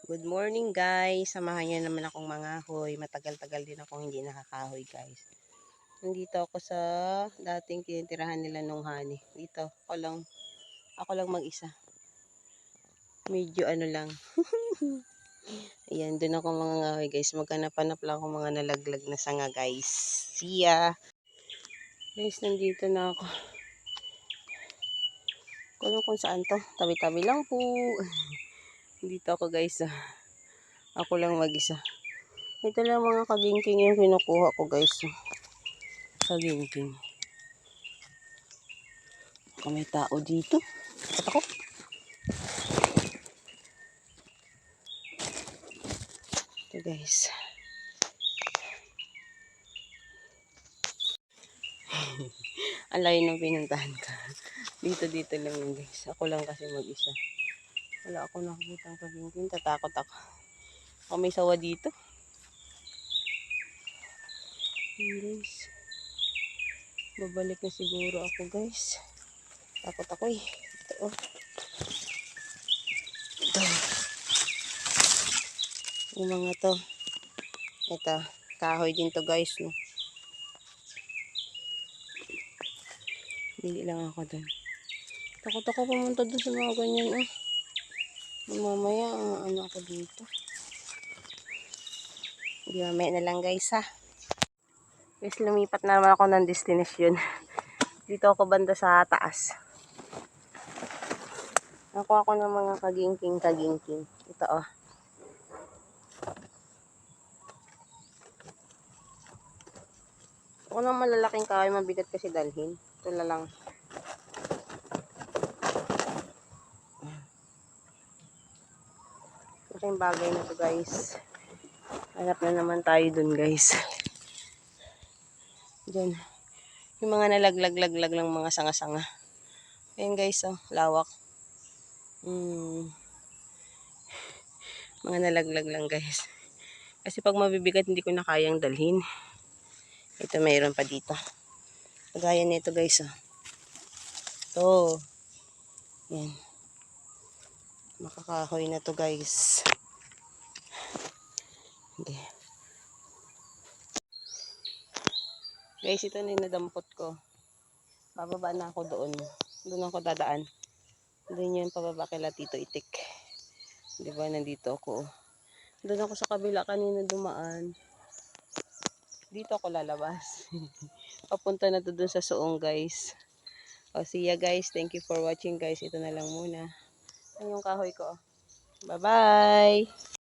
Good morning guys. Samahan niyo naman akong mangahoy. Matagal-tagal din akong hindi nakakahoy guys. Nandito ako sa dating tinitirahan nila nung honey. Dito, ako lang mag-isa. Medyo ano lang. Ayan, dun ako mangangahoy guys. Maghanap-hanap lang ako mga nalaglag na sanga guys. See ya! Guys, nandito na ako. Kung saan to. Tabi-tabi lang po. Dito ako guys. Ako lang mag-isa. Ito lang mga kagingking yung kinukuha ko guys. Kagingking. Kung may tao dito. At ako. Ito guys. Ang layo ng pinuntahan ka. Dito lang yun guys. Ako lang kasi mag-isa. Wala ako nakikita ang kagingking. Tatakot ako. Ako may sawa dito. Guys. Babalik na siguro ako guys. Takot ako eh. Ito oh. Ito. Yung mga to. Ito. Kahoy din to guys. No? Hindi lang ako dun. Takot ako pumunta dun sa mga ganyan oh. Mamaya ano ako dito. Hindi mamaya na lang guys ha. Guys, lumipat na naman ako ng destination. Dito ako banda sa taas. Nakuha ko ng mga kagingking. Ito oh. Ako ng malalaking kahoy, mabigat kasi dalhin. Ito na lang. Malaking bagay na to guys. Hanap na naman tayo dun guys. Diyan. Yung mga nalaglag lang mga sanga-sanga. Ayan guys oh, lawak. Mga nalaglag lang guys. Kasi pag mabibigat hindi ko na kayang dalhin. Ito mayroon pa dito. Kagaya nito guys oh. Ito. Yan. Makakahoy na to guys. Okay. Guys, ito na yung nadampot ko. Bababa na ako doon. Doon ako dadaan. Doon yun pababa kay Tito Itik. Diba, nandito ako. Doon ako sa kabila kanina dumaan. Dito ako lalabas. Papunta na to doon sa suong guys. O, see ya guys. Thank you for watching guys. Ito na lang muna. Ang yung kahoy ko. Bye-bye!